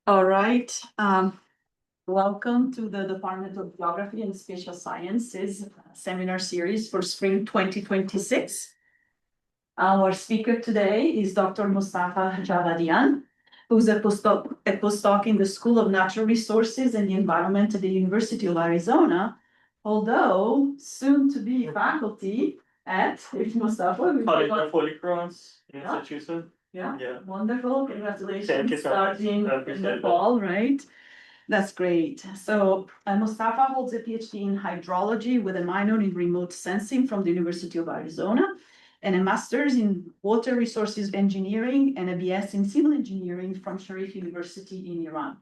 All right. Welcome to the Department of Geography and Spatial Sciences seminar series for spring 2026. Our speaker today is Dr. Mostafa Javadian, who's a postdoc in the School of Natural Resources and the Environment at the University of Arizona, although soon to be faculty at Mostafa. College of Holy Cross in Massachusetts. Yeah, wonderful. Congratulations. Thank you so much. Starting I in appreciate the that. fall, right? That's great. So Mostafa holds a PhD in hydrology with a minor in remote sensing from the University of Arizona and a master's in water resources engineering and a BS in civil engineering from Sharif University in Iran.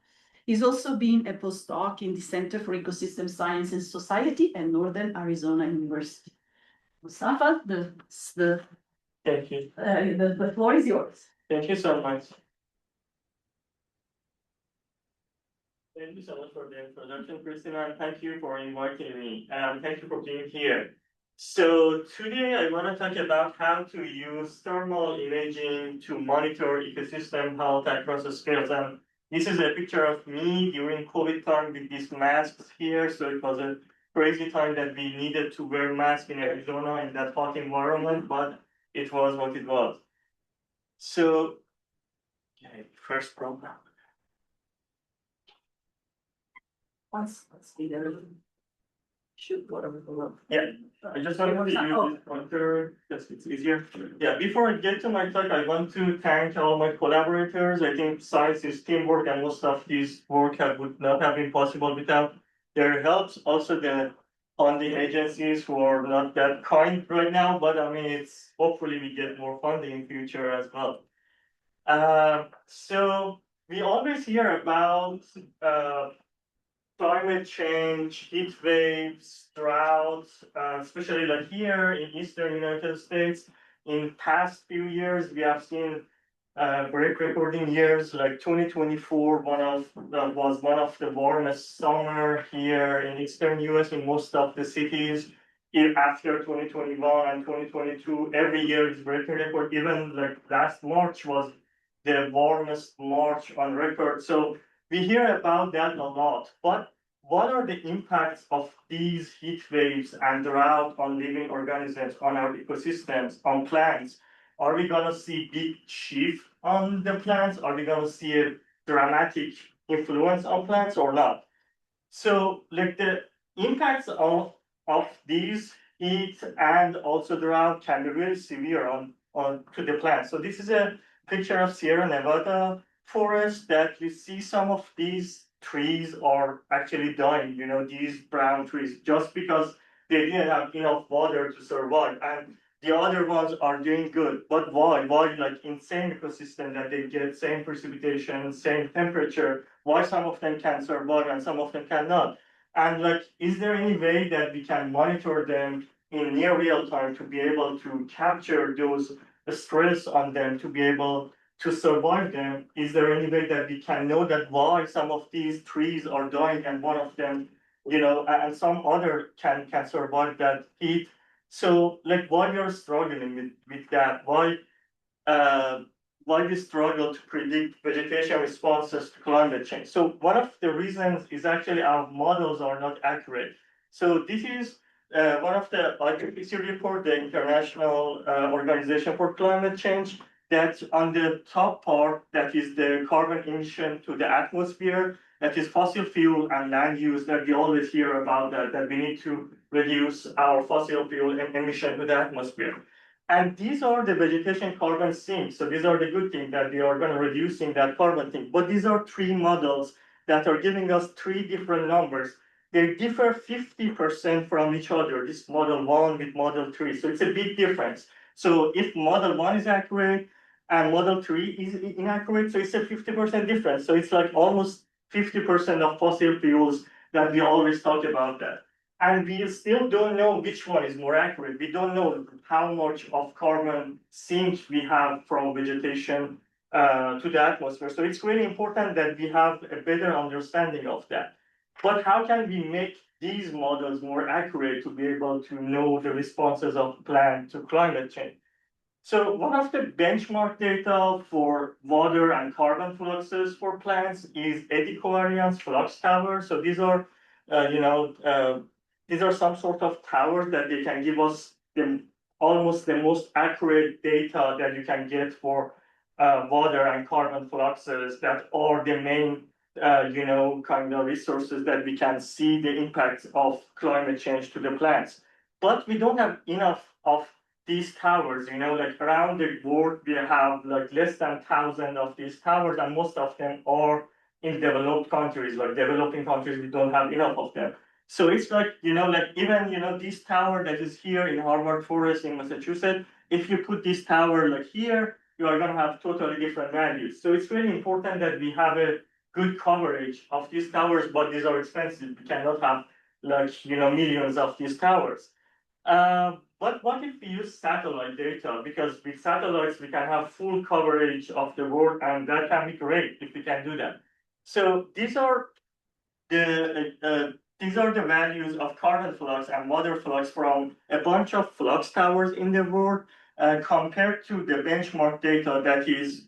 He's also been a postdoc in the Center for Ecosystem Science and Society at Northern Arizona University. Mostafa, Thank you. the floor is yours. Thank you so much. Thank you so much for the introduction, Christina, and thank you for inviting me. And thank you for being here. So today I want to talk about how to use thermal imaging to monitor ecosystem health across the scales. And this is a picture of me during COVID time with these masks here. So it was a crazy time that we needed to wear masks in Arizona in that hot environment, but it was what it was. So, okay, first program. Let's see there. Shoot, whatever. Yeah, I just wanted to use this pointer because it's easier. Yeah, before I get to my talk, I want to thank all my collaborators. I think science is teamwork, and most of this work would not have been possible without their help. Also, the funding agencies who are not that kind right now, but I mean, it's hopefully we get more funding in future as well. So we always hear about climate change, heat waves, droughts, especially like here in Eastern United States. In past few years, we have seen recording years like 2024, was one of the warmest summer here in Eastern US in most of the cities. After 2021 and 2022, every year is record. Even like last March was the warmest March on record. So we hear about that a lot, but what are the impacts of these heat waves and drought on living organisms, on our ecosystems, on plants? Are we going to see big shift on the plants? Are we going to see a dramatic influence on plants or not? So, like the impacts of these heat and also drought can be really severe on to the plants. So this is a picture of Sierra Nevada forest that you see some of these trees are actually dying, these brown trees, just because they didn't have enough water to survive. And the other ones are doing good. But why? Why, like in same ecosystem that they get same precipitation, same temperature, why some of them can survive and some of them cannot? And like, is there any way that we can monitor them in near real time to be able to capture those stress on them, to be able to survive them? Is there any way that we can know that why some of these trees are dying and one of them, and some other can survive that heat? So like why we are struggling with that? Why we struggle to predict vegetation responses to climate change? So one of the reasons is actually our models are not accurate. So this is one of the IPCC report, the International Organization for Climate Change, that on the top part, that is the carbon emission to the atmosphere, that is fossil fuel and land use, that we always hear about that we need to reduce our fossil fuel emission to the atmosphere. And these are the vegetation carbon sinks. So these are the good things that we are going to reducing that carbon thing. But these are three models that are giving us three different numbers. They differ 50% from each other, this model one with model three. So it's a big difference. So if model one is accurate and model three is inaccurate, so it's a 50% difference. So it's like almost 50% of fossil fuels that we always talk about that. And we still don't know which one is more accurate. We don't know how much of carbon sink we have from vegetation to the atmosphere. So it's really important that we have a better understanding of that. But how can we make these models more accurate to be able to know the responses of plant to climate change? So one of the benchmark data for water and carbon fluxes for plants is eddy covariance flux towers. So these are, these are some sort of towers that they can give us almost the most accurate data that you can get for water and carbon fluxes that are the main, kind of resources that we can see the impact of climate change to the plants. But we don't have enough of these towers, like around the world, we have like less than 1,000 of these towers, and most of them are in developed countries. Like developing countries, we don't have enough of them. So it's like, like even, this tower that is here in Harvard Forest in Massachusetts, if you put this tower like here, you are going to have totally different values. So it's really important that we have a good coverage of these towers, but these are expensive. We cannot have like, millions of these towers. But what if we use satellite data? Because with satellites, we can have full coverage of the world, and that can be great if we can do that. So these are the values of carbon flux and water flux from a bunch of flux towers in the world, compared to the benchmark data that is,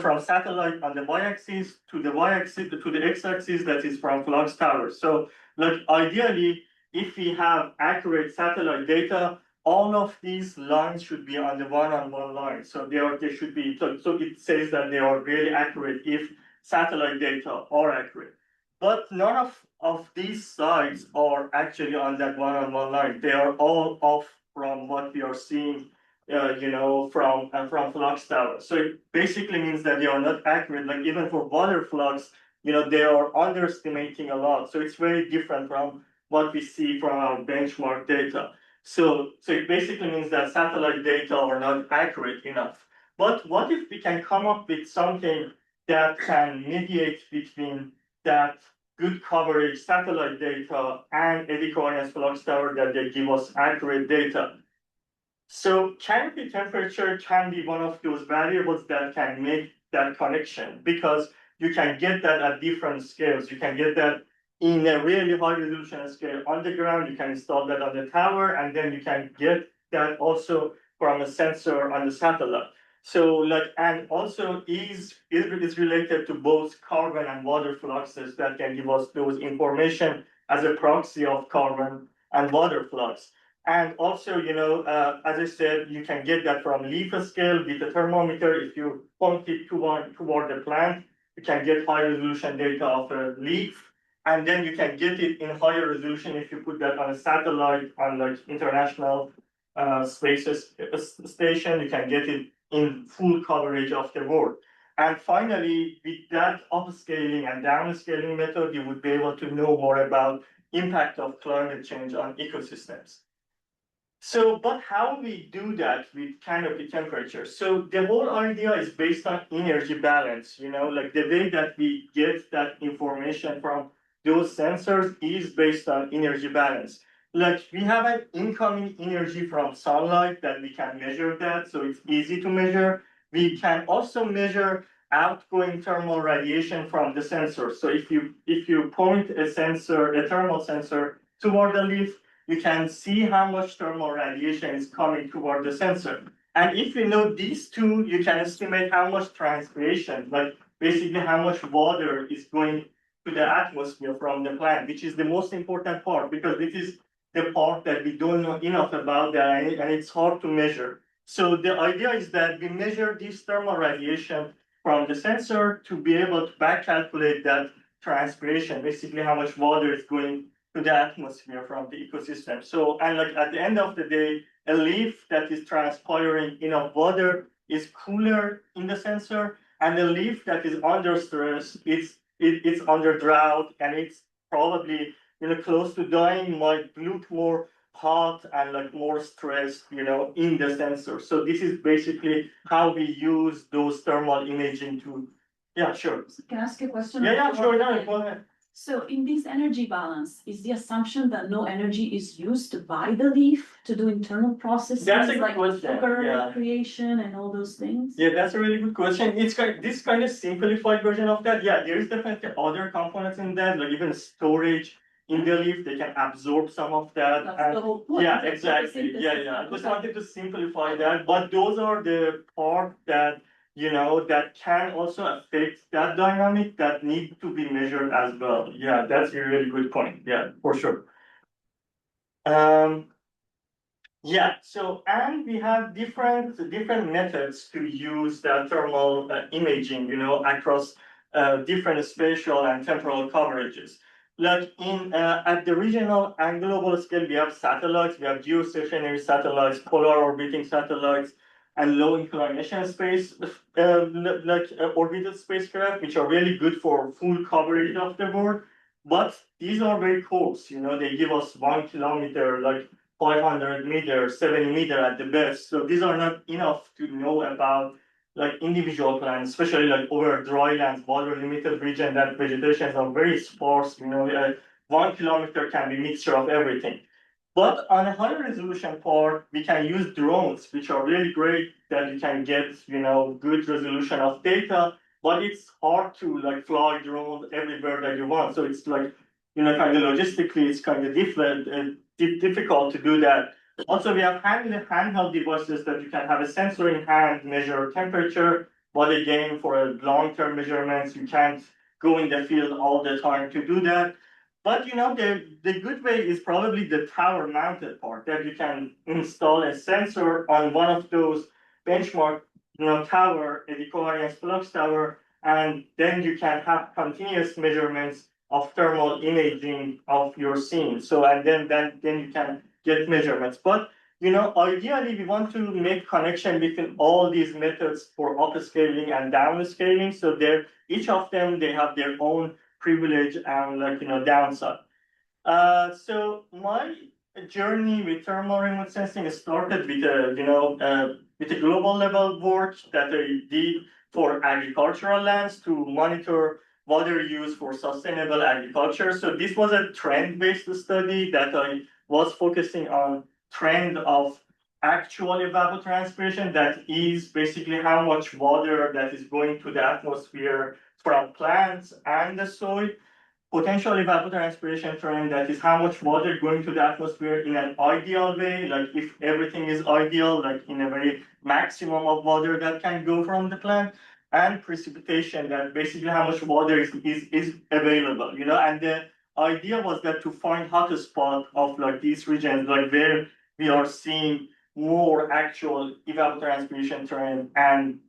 from satellite on the y-axis to the y-axis to the x-axis that is from flux towers. So, like ideally, if we have accurate satellite data, all of these lines should be on the one-on-one line. So they should be. So it says that they are really accurate if satellite data are accurate. But none of these sides are actually on that one-on-one line. They are all off from what we are seeing, from flux towers. So it basically means that they are not accurate. Like even for water flux, they are underestimating a lot. So it's very different from what we see from our benchmark data. So it basically means that satellite data are not accurate enough. But what if we can come up with something that can mediate between that good coverage satellite data and eddy covariance flux tower that they give us accurate data? So canopy temperature can be one of those variables that can make that connection, because you can get that at different scales. You can get that in a really high resolution scale on the ground. You can install that on the tower, and then you can get that also from a sensor on the satellite. So and also is related to both carbon and water fluxes that can give us those information as a proxy of carbon and water flux. And also, as I said, you can get that from leaf scale with a thermometer. If you point it toward the plant, you can get high resolution data of a leaf. And then you can get it in higher resolution if you put that on a satellite, on like international space station. You can get it in full coverage of the world. And finally, with that upscaling and downscaling method, you would be able to know more about impact of climate change on ecosystems. So, but how we do that with canopy temperature? So the whole idea is based on energy balance, like the way that we get that information from those sensors is based on energy balance. Like we have an incoming energy from sunlight that we can measure that, so it's easy to measure. We can also measure outgoing thermal radiation from the sensor. So if you point a thermal sensor toward the leaf, you can see how much thermal radiation is coming toward the sensor. And if you know these two, you can estimate how much transpiration, like basically how much water is going to the atmosphere from the plant, which is the most important part, because this is the part that we don't know enough about that, and it's hard to measure. So the idea is that we measure this thermal radiation from the sensor to be able to back calculate that transpiration, basically how much water is going to the atmosphere from the ecosystem. So, and like at the end of the day, a leaf that is transpiring enough water is cooler in the sensor, and a leaf that is under stress, it's under drought, and it's probably close to dying, might look more hot and like more stressed, in the sensor. So this is basically how we use those thermal imaging to. Yeah, sure. Can I ask a question? Yeah, sure. No, go ahead. So in this energy balance, is the assumption that no energy is used by the leaf to do internal processes? That's a good like question. sugar creation and all those things? Yeah, that's a really good question. It's this kind of simplified version of that. Yeah, there is definitely other components in that, like even storage in the leaf, they can absorb some of that. That's the whole point. Yeah, exactly. Yeah. I just wanted to simplify that, but those are the part that that can also affect that dynamic that need to be measured as well. Yeah, that's a really good point. Yeah, for sure. Um, yeah, so and we have different methods to use the thermal imaging, across different spatial and temporal coverages. Like in at the regional and global scale, we have satellites, we have geostationary satellites, polar orbiting satellites, and low inclination space, orbital spacecraft, which are really good for full coverage of the world. But these are very coarse, they give us 1 kilometer, like 500 meters, 70 meters at the best. So these are not enough to know about like individual plants, especially like over drylands, water limited region that vegetations are very sparse. 1 kilometer can be mixture of everything. But on a higher resolution part, we can use drones, which are really great that you can get, good resolution of data, but it's hard to like fly drones everywhere that you want. So it's like, kind of logistically, it's kind of difficult to do that. Also, we have handheld devices that you can have a sensor in hand, measure temperature, but again, for a long-term measurements, you can't go in the field all the time to do that. But the good way is probably the tower mounted part that you can install a sensor on one of those benchmark tower, a covariance flux tower, and then you can have continuous measurements of thermal imaging of your scene. So and then you can get measurements. But ideally we want to make connection between all these methods for upscaling and downscaling. So each of them they have their own privilege and downside. So my journey with thermal remote sensing started with a global level work that I did for agricultural lands to monitor water use for sustainable agriculture. So this was a trend-based study that I was focusing on trend of actual evapotranspiration, that is basically how much water that is going to the atmosphere from plants and the soil. Potential evapotranspiration trend, that is how much water going to the atmosphere in an ideal way, like if everything is ideal, like in a very maximum of water that can go from the plant, and precipitation, that basically how much water is available, and the idea was that to find hotspot of like these regions, like where we are seeing more actual evapotranspiration trend, and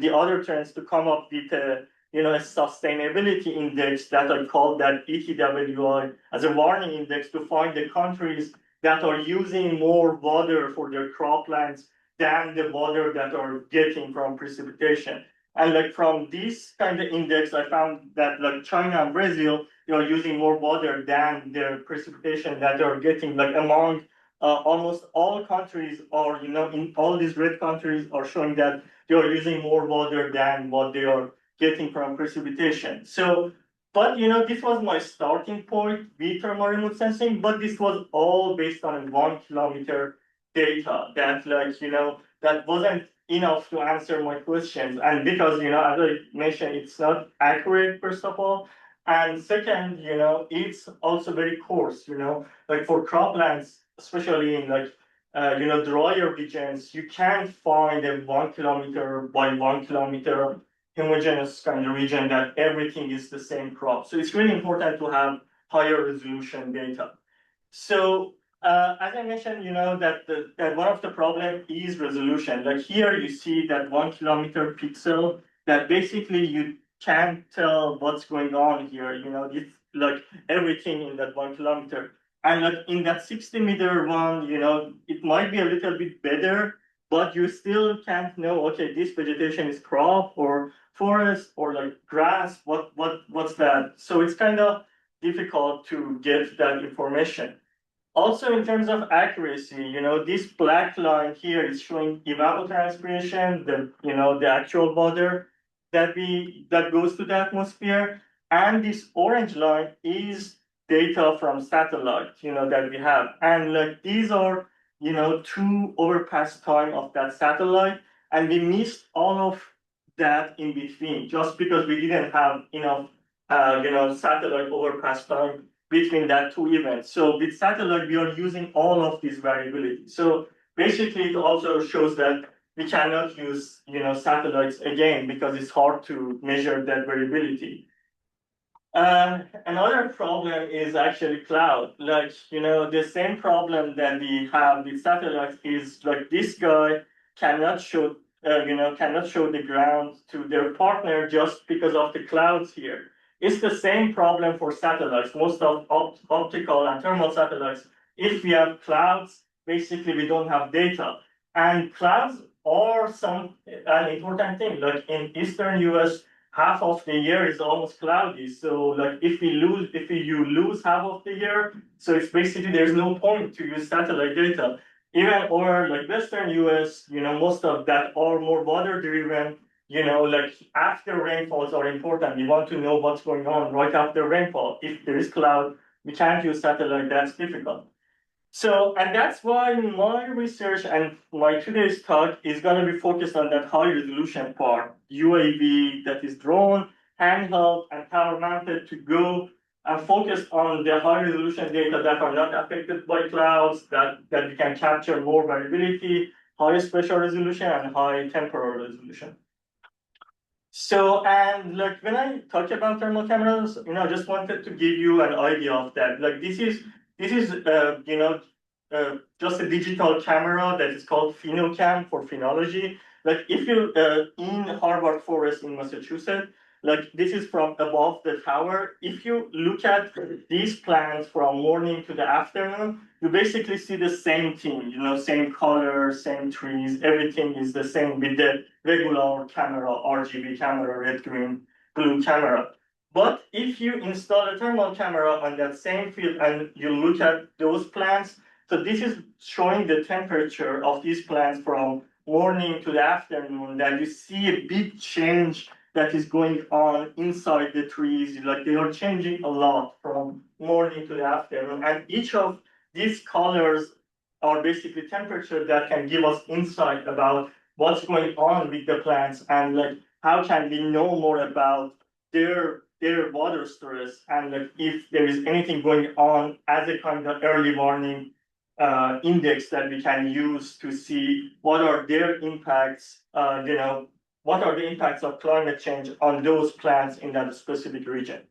the other trends to come up with a sustainability index that I call that ETWI as a warning index to find the countries that are using more water for their croplands than the water that are getting from precipitation. And like from this kind of index, I found that like China and Brazil, they are using more water than their precipitation that they are getting. Like among almost all countries, or in all these red countries, are showing that they are using more water than what they are getting from precipitation. So, but this was my starting point with thermal remote sensing, but this was all based on 1 kilometer data that that wasn't enough to answer my questions. And because, as I mentioned, it's not accurate, first of all. And second, it's also very coarse, like for croplands, especially in like drier regions, you can't find a 1 kilometer by 1 kilometer homogeneous kind of region that everything is the same crop. So it's really important to have higher resolution data. So as I mentioned, that one of the problem is resolution. Like here, you see that 1 kilometer pixel that basically you can't tell what's going on here. It's like everything in that 1 kilometer. And like in that 60-meter one, it might be a little bit better, but you still can't know, okay, this vegetation is crop or forest or like grass, what's that? So it's kind of difficult to get that information. Also, in terms of accuracy, this black line here is showing evapotranspiration, the actual water that goes to the atmosphere, and this orange line is data from satellite, that we have, and like these are, two overpass time of that satellite, and we missed all of that in between just because we didn't have enough, satellite overpass time between that two events. So with satellite, we are using all of these variability. So basically, it also shows that we cannot use satellites again because it's hard to measure that variability. Another problem is actually cloud. Like, the same problem that we have with satellites is like this guy cannot show, cannot show the ground to their partner just because of the clouds here. It's the same problem for satellites. Most of optical and thermal satellites, if we have clouds, basically we don't have data. And clouds are an important thing. Like in Eastern US, half of the year is almost cloudy. So like if you lose half of the year, so it's basically there's no point to use satellite data. Even or like Western US, most of that are more water driven. Like after rainfalls are important. We want to know what's going on right after rainfall. If there is cloud, we can't use satellite. That's difficult. So, and that's why my research and my today's talk is going to be focused on that high resolution part, UAV that is drone, handheld, and tower mounted to go and focus on the high resolution data that are not affected by clouds, that we can capture more variability, high spatial resolution, and high temporal resolution. So, and like when I talk about thermal cameras, I just wanted to give you an idea of that. Like this is just a digital camera that is called PhenoCam for phenology. Like if you in Harvard Forest in Massachusetts, like this is from above the tower. If you look at these plants from morning to the afternoon, you basically see the same thing, same color, same trees, everything is the same with the regular camera, RGB camera, red, green, blue camera. But if you install a thermal camera on that same field and you look at those plants, so this is showing the temperature of these plants from morning to the afternoon, that you see a big change that is going on inside the trees. Like they are changing a lot from morning to the afternoon. And each of these colors are basically temperature that can give us insight about what's going on with the plants and like how can we know more about their water stress and like if there is anything going on as a kind of early warning index that we can use to see what are their impacts, what are the impacts of climate change on those plants in that specific region.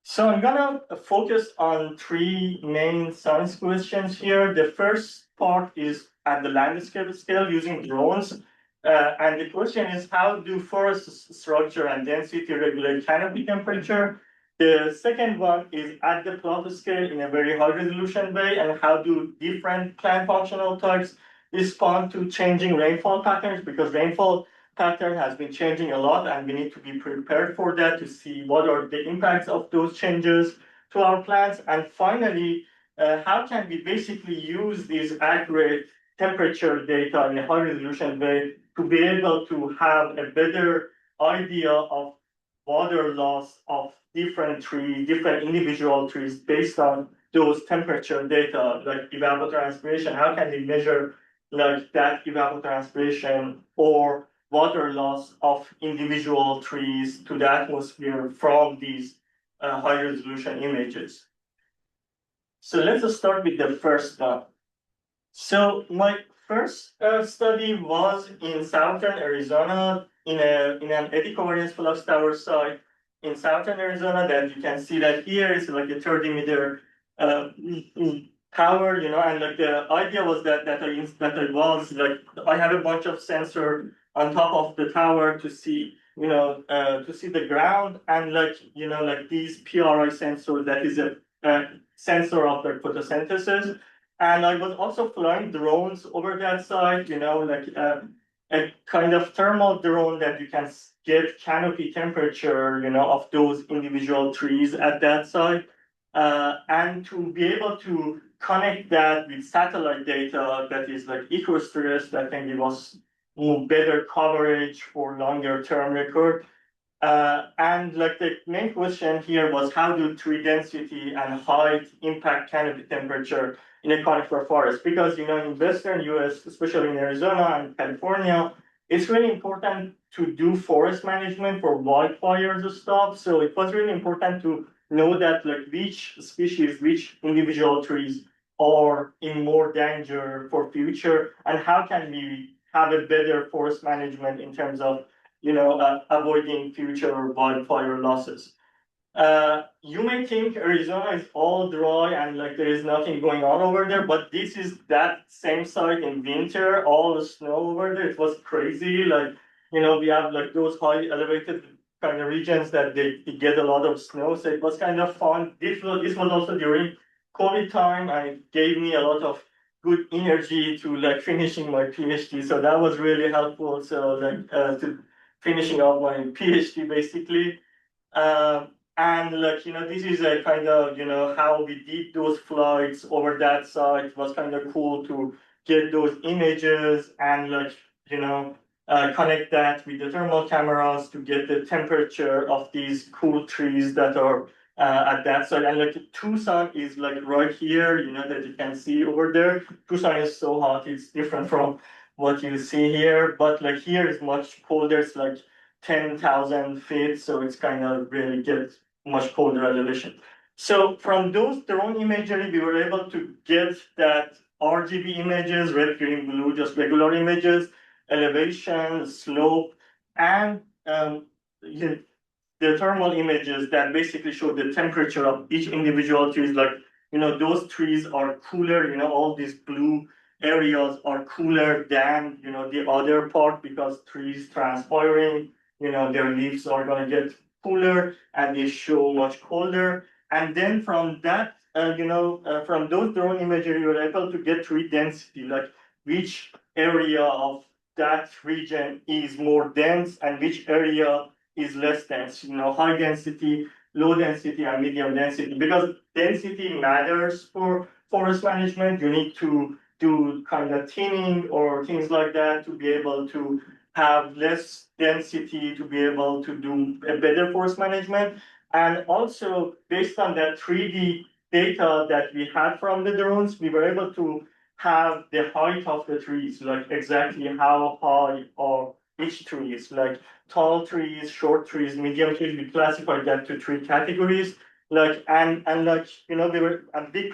So I'm gonna focus on three main science questions here. The first part is at the landscape scale using drones. And the question is, how do forest structure and density regulate canopy temperature? The second one is at the plot scale in a very high resolution way, and how do different plant functional types respond to changing rainfall patterns? Because rainfall pattern has been changing a lot, and we need to be prepared for that to see what are the impacts of those changes to our plants. And finally, how can we basically use these accurate temperature data in a high resolution way to be able to have a better idea of water loss of different trees, different individual trees based on those temperature data, like evapotranspiration. How can we measure like that evapotranspiration or water loss of individual trees to the atmosphere from these high resolution images? So let's start with the first one. So my first study was in southern Arizona in an ecovariance flux tower site in southern Arizona that you can see that here is like a 30-meter tower, and like the idea was that I was like I have a bunch of sensor on top of the tower to see to see the ground and like like these PRI sensor that is a sensor of the photosynthesis. And I was also flying drones over that site, like a kind of thermal drone that you can get canopy temperature, of those individual trees at that site. And to be able to connect that with satellite data that is like eco-stress that can give us better coverage for longer term record. And like the main question here was how do tree density and height impact canopy temperature in a conifer forest? Because in Western US, especially in Arizona and California, it's really important to do forest management for wildfires and stuff. So it was really important to know that like which species, which individual trees are in more danger for future, and how can we have a better forest management in terms of avoiding future wildfire losses. You may think Arizona is all dry and like there is nothing going on over there, but this is that same site in winter, all the snow over there. It was crazy. Like, we have like those high elevated kind of regions that they get a lot of snow. So it was kind of fun. This was also during COVID time and it gave me a lot of good energy to like finishing my PhD. So that was really helpful. So like to finishing off my PhD basically. And like, this is a kind of, how we did those flights over that site. It was kind of cool to get those images and like, connect that with the thermal cameras to get the temperature of these cool trees that are at that site. And like Tucson is like right here, that you can see over there. Tucson is so hot, it's different from what you see here. But like here is much colder. It's like 10,000 feet, so it's kind of really gets much colder elevation. So from those drone imagery, we were able to get that RGB images, red, green, blue, just regular images, elevation, slope, and the thermal images that basically show the temperature of each individual trees. Like, those trees are cooler, all these blue areas are cooler than, the other part because trees transpiring, their leaves are going to get cooler and they show much colder. And then from that, from those drone imagery, you're able to get tree density, like which area of that region is more dense and which area is less dense, high density, low density, and medium density. Because density matters for forest management. You need to do kind of thinning or things like that to be able to have less density to be able to do a better forest management. And also, based on that 3D data that we had from the drones, we were able to have the height of the trees, like exactly how high are each trees, like tall trees, short trees, medium trees. We classified that to three categories. Like and like we were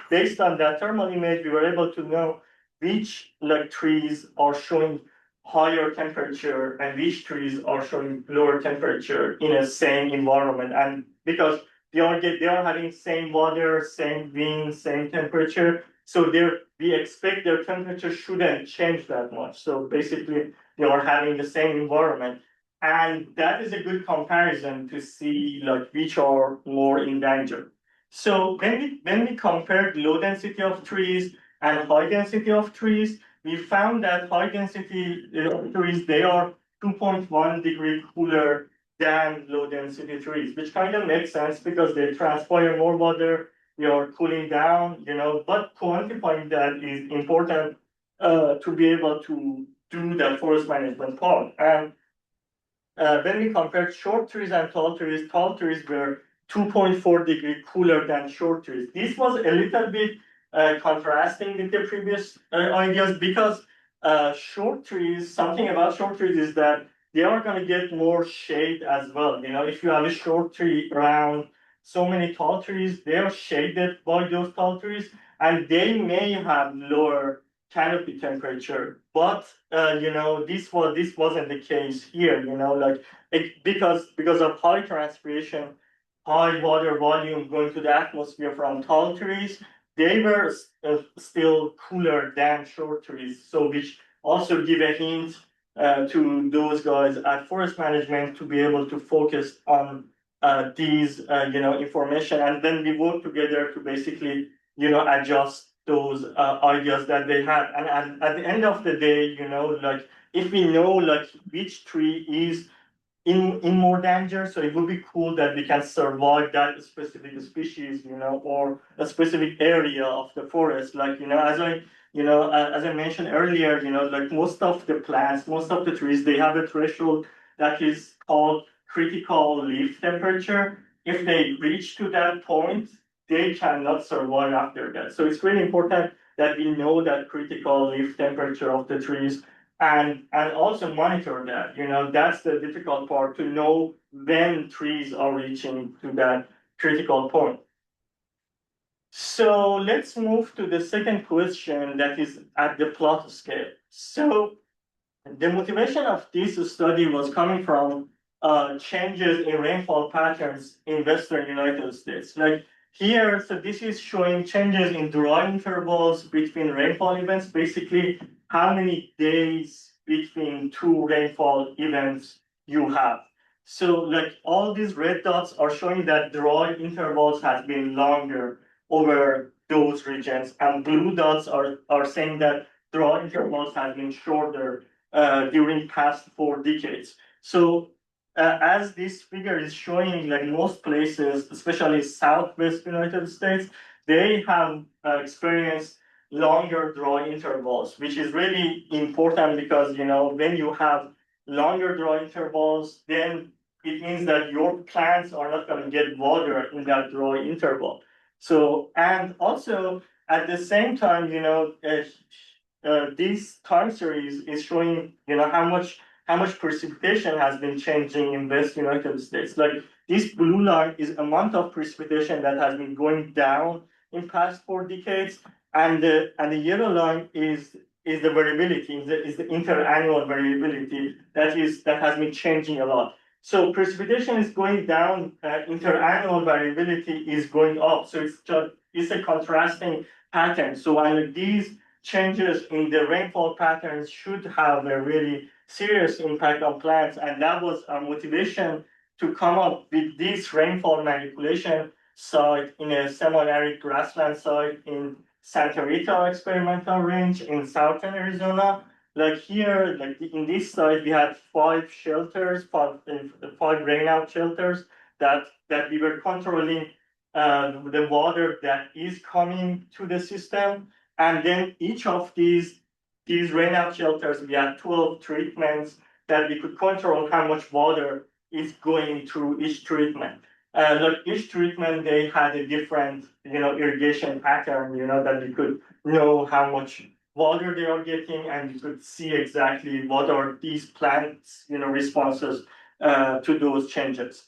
based on that thermal image, we were able to know which like trees are showing higher temperature and which trees are showing lower temperature in a same environment. And because they are having same water, same wind, same temperature, so we expect their temperature shouldn't change that much. So basically, they are having the same environment. And that is a good comparison to see like which are more in danger. So when we compared low density of trees and high density of trees, we found that high density trees, they are 2.1 degree cooler than low density trees, which kind of makes sense because they transpire more water, they are cooling down, but quantifying that is important to be able to do the forest management part. And when we compared short trees and tall trees were 2.4 degree cooler than short trees. This was a little bit contrasting with the previous ideas because something about short trees is that they are going to get more shade as well. If you have a short tree around so many tall trees, they are shaded by those tall trees and they may have lower canopy temperature. But this wasn't the case here. Because of high transpiration, high water volume going to the atmosphere from tall trees, they were still cooler than short trees. So which also give a hint to those guys at forest management to be able to focus on these information, and then we work together to basically adjust those ideas that they had. And at the end of the day, like if we know like which tree is in more danger, so it would be cool that we can survive that specific species, or a specific area of the forest. Like, as I mentioned earlier, like most of the plants, most of the trees, they have a threshold that is called critical leaf temperature. If they reach to that point, they cannot survive after that. So it's really important that we know that critical leaf temperature of the trees and also monitor that. That's the difficult part, to know when trees are reaching to that critical point. So let's move to the second question that is at the plot scale. So the motivation of this study was coming from changes in rainfall patterns in Western United States. Like here, so this is showing changes in dry intervals between rainfall events, basically how many days between two rainfall events you have. So like all these red dots are showing that dry intervals have been longer over those regions, and blue dots are saying that dry intervals have been shorter during past 4 decades. So as this figure is showing, like most places, especially Southwest United States, they have experienced longer dry intervals, which is really important because, when you have longer dry intervals, then it means that your plants are not going to get water in that dry interval. So, and also at the same time, this time series is showing, how much precipitation has been changing in West United States. Like this blue line is amount of precipitation that has been going down in past 4 decades, and the yellow line is the variability, is the interannual variability that has been changing a lot. So precipitation is going down, interannual variability is going up. So it's a contrasting pattern. So while these changes in the rainfall patterns should have a really serious impact on plants, and that was our motivation to come up with this rainfall manipulation site in a semi-arid grassland site in Santa Rita Experimental Range in southern Arizona. Like here, like in this site, we had 5 shelters, five rainout shelters that we were controlling the water that is coming to the system. And then each of these rainout shelters, we had 12 treatments that we could control how much water is going through each treatment. Like each treatment, they had a different, irrigation pattern, that we could know how much water they are getting, and you could see exactly what are these plants, responses to those changes.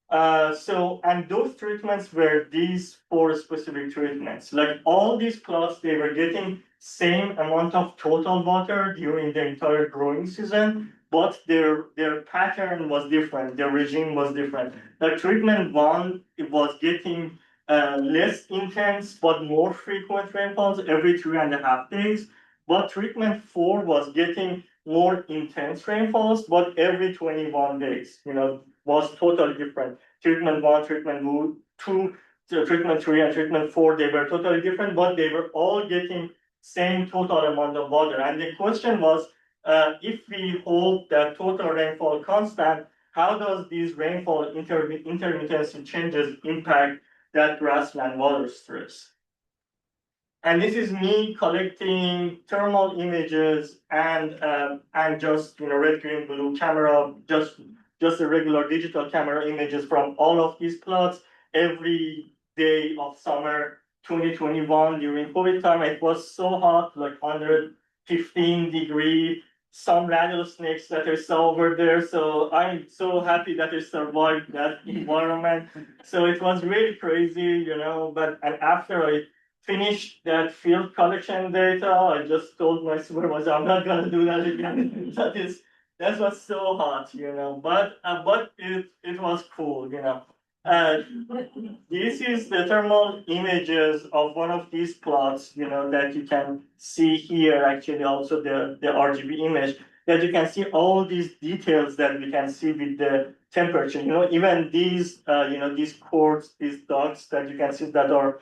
And those treatments were these 4 specific treatments. Like all these plots, they were getting same amount of total water during the entire growing season, but their pattern was different, their regime was different. Like treatment 1, it was getting less intense but more frequent rainfalls every 3.5 days. But treatment 4 was getting more intense rainfalls, but every 21 days, was totally different. Treatment 1, treatment 2, treatment 3, and treatment 4, they were totally different, but they were all getting same total amount of water. And the question was, if we hold that total rainfall constant, how does these rainfall intermittency changes impact that grassland water stress? And this is me collecting thermal images and just red, green, blue camera, just the regular digital camera images from all of these plots every day of summer 2021 during COVID time. It was so hot, like 115 degree. Some rattlesnakes that I saw over there. So I'm so happy that I survived that environment. So it was really crazy, But and after I finished that field collection data, I just told my supervisor I'm not gonna do that again. That was so hot, But it was cool, Uh, this is the thermal images of one of these plots, that you can see here. Actually, also the RGB image that you can see all these details that we can see with the temperature. Even these, these chords, these dots that you can see that are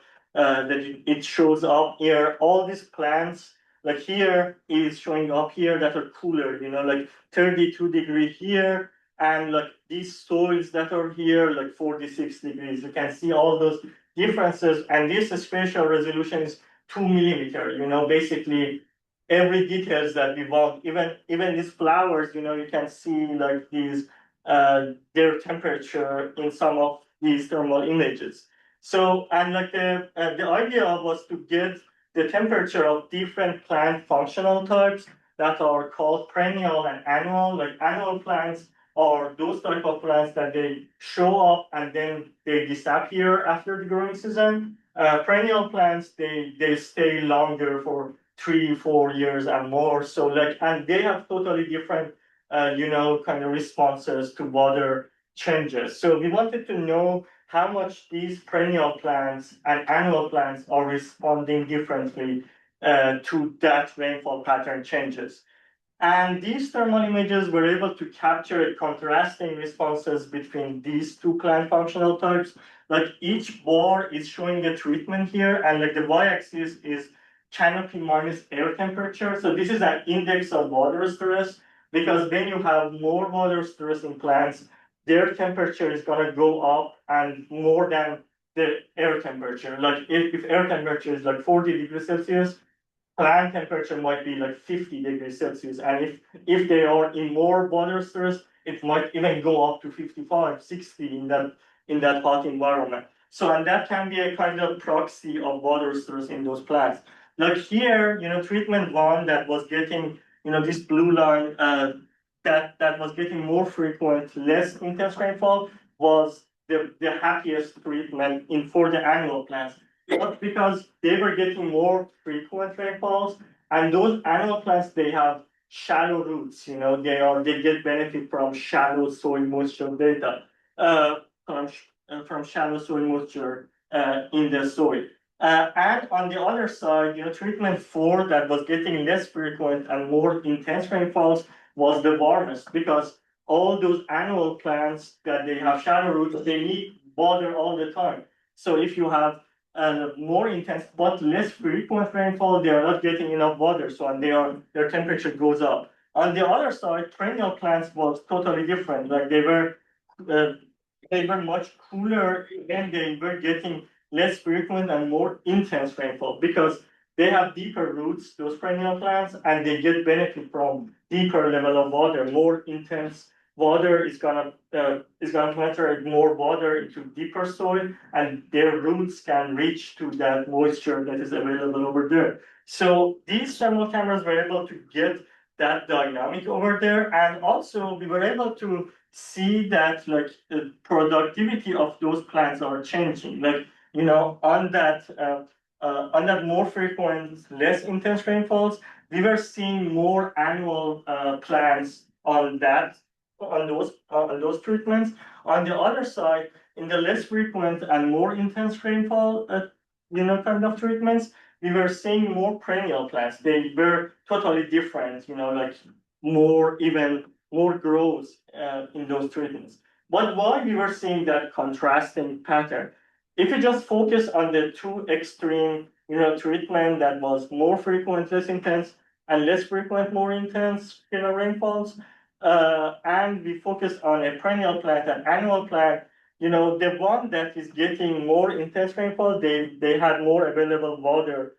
it shows up here. All these plants, like here, is showing up here that are cooler. Like 32 degree here, and like these soils that are here, like 46 degrees. You can see all those differences, and this spatial resolution is 2 millimeter. Basically every details that we want. Even these flowers, you can see like these their temperature in some of these thermal images. So, and like the idea was to get the temperature of different plant functional types that are called perennial and annual. Like annual plants, are those type of plants that they show up and then they disappear after the growing season. Perennial plants, they stay longer for 3-4 years and more. So like, and they have totally different, kind of responses to weather changes. So we wanted to know how much these perennial plants and annual plants are responding differently to that rainfall pattern changes. And these thermal images were able to capture contrasting responses between these two plant functional types. Like each bar is showing a treatment here, and like the y-axis is canopy minus air temperature. So this is an index of water stress, because when you have more water stress in plants, their temperature is going to go up and more than the air temperature. Like if air temperature is like 40 degrees Celsius, plant temperature might be like 50 degrees Celsius. And if they are in more water stress, it might even go up to 55, 60 in that hot environment. So, and that can be a kind of proxy of water stress in those plants. Like here, treatment one that was getting, this blue line, that was getting more frequent, less intense rainfall was the happiest treatment for the annual plants. But because they were getting more frequent rainfalls, and those annual plants, they have shallow roots, they get benefit from shallow soil moisture data, from shallow soil moisture in the soil. And on the other side, treatment four that was getting less frequent and more intense rainfalls was the warmest, because all those annual plants that they have shallow roots, they need water all the time. So if you have more intense but less frequent rainfall, they are not getting enough water, so and their temperature goes up. On the other side, perennial plants was totally different. Like uh, they were much cooler, and they were getting less frequent and more intense rainfall, because they have deeper roots, those perennial plants, and they get benefit from deeper level of water. More intense water is gonna penetrate more water into deeper soil, and their roots can reach to that moisture that is available over there. So these thermal cameras were able to get that dynamic over there, and also we were able to see that like the productivity of those plants are changing. Like on that more frequent, less intense rainfalls, we were seeing more annual plants on those treatments. On the other side, in the less frequent and more intense rainfall, kind of treatments, we were seeing more perennial plants. They were totally different, like more growth in those treatments. But why we were seeing that contrasting pattern? If you just focus on the two extreme, treatment that was more frequent, less intense, and less frequent, more intense, rainfalls, and we focus on a perennial plant and annual plant, the one that is getting more intense rainfall, they had more available water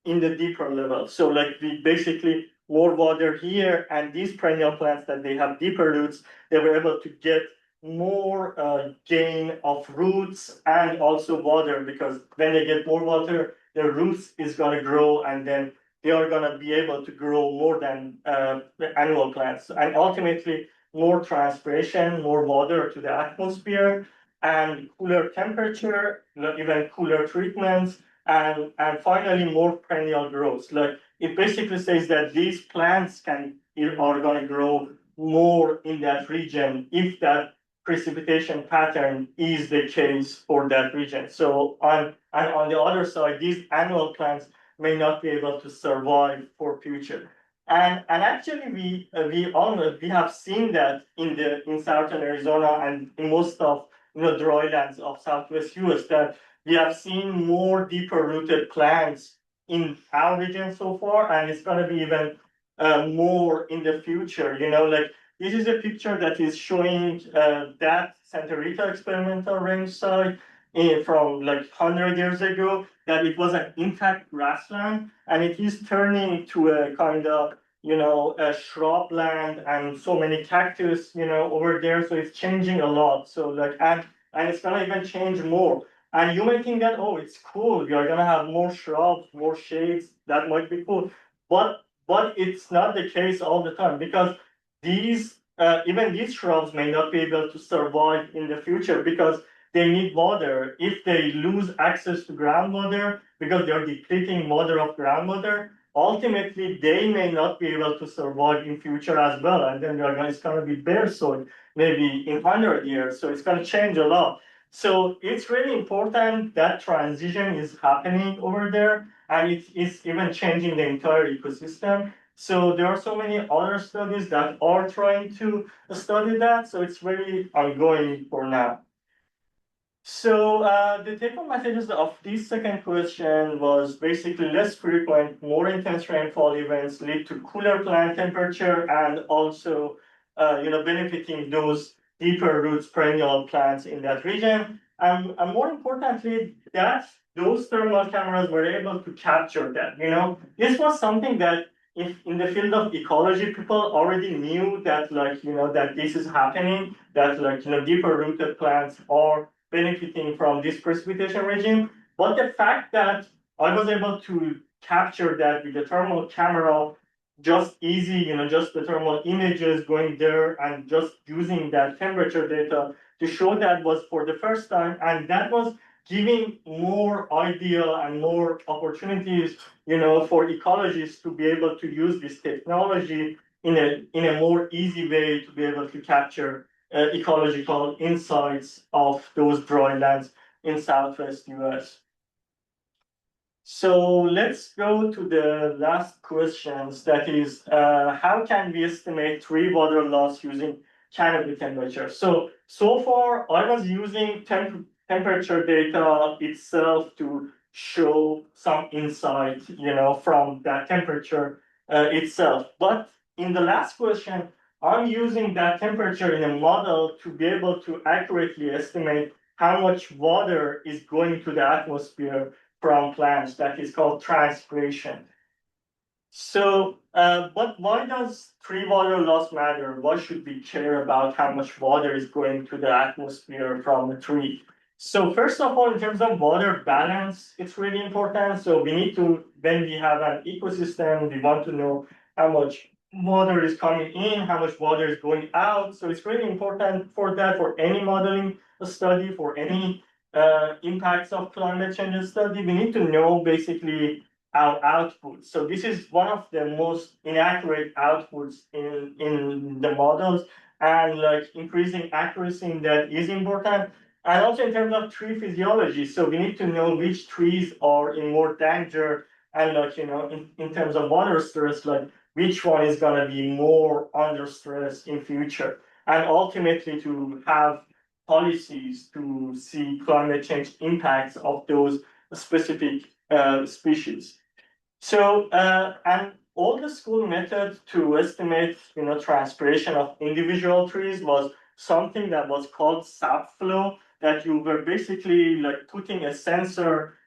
in the deeper level. So like we basically more water here, and these perennial plants that they have deeper roots, they were able to get more gain of roots and also water, because when they get more water, their roots is going to grow, and then they are going to be able to grow more than the annual plants, and ultimately more transpiration, more water to the atmosphere, and cooler temperature, even cooler treatments, and finally more perennial growth. Like it basically says that these plants are going to grow more in that region if that precipitation pattern is the case for that region. So on the other side, these annual plants may not be able to survive for future. And actually we have seen that in southern Arizona and in most of drylands of Southwest US, that we have seen more deeper rooted plants in our region so far, and it's going to be even more in the future. Like this is a picture that is showing that Santa Rita experimental range site from like 100 years ago, that it was an intact grassland, and it is turning to a kind of a shrubland and so many cactus over there. So it's changing a lot. So like and it's gonna even change more. And you may think that, oh, it's cool, we are gonna have more shrubs, more shades, that might be cool. But it's not the case all the time, because these even these shrubs may not be able to survive in the future because they need water. If they lose access to groundwater because they're depleting water of groundwater, ultimately they may not be able to survive in future as well. And then it's going to be bare soil maybe in 100 years. So it's going to change a lot. So it's really important that transition is happening over there, and it is even changing the entire ecosystem. So there are so many other studies that are trying to study that. So it's very ongoing for now. So the take-home messages of this second question was basically less frequent, more intense rainfall events lead to cooler plant temperature and also, benefiting those deeper roots perennial plants in that region. And more importantly, that those thermal cameras were able to capture that. This was something that if in the field of ecology, people already knew that, that this is happening, that, deeper rooted plants are benefiting from this precipitation regime. But the fact that I was able to capture that with the thermal camera, just easy, just the thermal images going there and just using that temperature data to show that was for the first time. And that was giving more ideal and more opportunities, for ecologists to be able to use this technology in a more easy way to be able to capture ecological insights of those drylands in Southwest US. So let's go to the last questions. That is, how can we estimate tree water loss using canopy temperature? So far, I was using temperature data itself to show some insight, from that temperature itself. But in the last question, I'm using that temperature in a model to be able to accurately estimate how much water is going to the atmosphere from plants. That is called transpiration. So, but why does tree water loss matter? Why should we care about how much water is going to the atmosphere from a tree? So first of all, in terms of water balance, it's really important. So we need to, when we have an ecosystem, we want to know how much water is coming in, how much water is going out. So it's really important for that, for any modeling study, for any impacts of climate change study. We need to know basically our output. So this is one of the most inaccurate outputs in the models, and increasing accuracy in that is important. And also in terms of tree physiology, so we need to know which trees are in more danger, and in terms of water stress, which one is going to be more under stress in future, and ultimately to have policies to see climate change impacts of those specific species. So, an old school method to estimate, transpiration of individual trees was something that was called subflow, that you were basically putting a sensor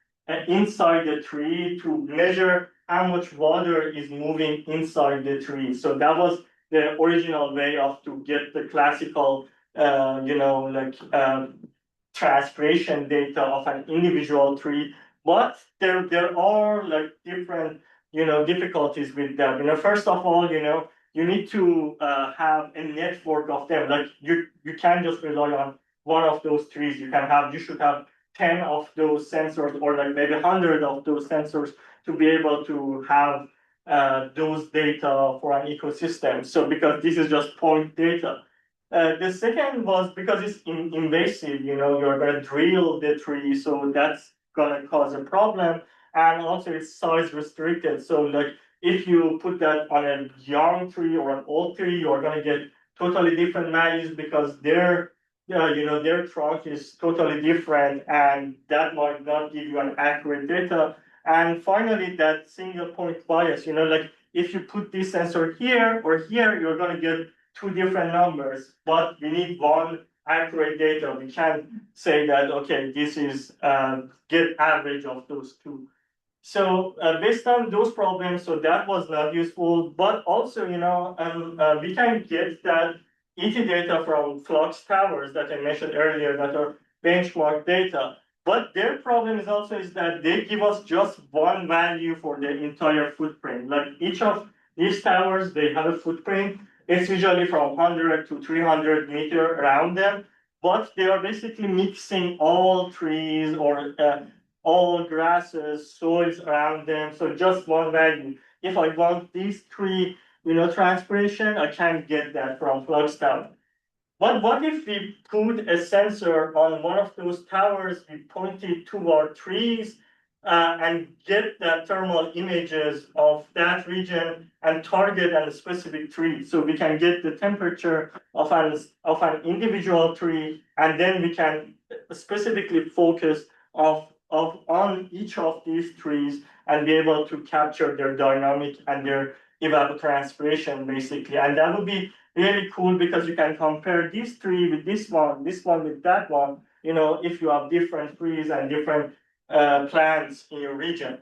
inside the tree to measure how much water is moving inside the tree. So that was the original way of to get the classical, transpiration data of an individual tree. But there are different difficulties with that. First of all, you need to have a network of them. You can't just rely on one of those trees. You should have 10 of those sensors, or maybe 100 of those sensors, to be able to have those data for an ecosystem. So because this is just point data. The second was because it's invasive, you're going to drill the tree, so that's going to cause a problem. And also it's size restricted. So if you put that on a young tree or an old tree, you're going to get totally different values because their trunk is totally different, and that might not give you an accurate data. And finally, that single point bias, if you put this sensor here or here, you're going to get two different numbers, but we need one accurate data. We can't say that, okay, this is get average of those two. So based on those problems, so that was not useful, but also, we can get that ET data from flux towers that I mentioned earlier that are benchmark data. But their problem is that they give us just one value for the entire footprint. Like each of these towers, they have a footprint, It's usually from 100 to 300 meter around them, but they are basically mixing all trees or all grasses, soils around them. So just one value. If I want these three, transpiration, I can't get that from flux tower. But what if we put a sensor on one of those towers, we point it to our trees, and get the thermal images of that region and target a specific tree? So we can get the temperature of an individual tree, and then we can specifically focus on each of these trees and be able to capture their dynamic and their evapotranspiration, basically. And that would be really cool because you can compare this tree with this one with that one, if you have different trees and different plants in your region.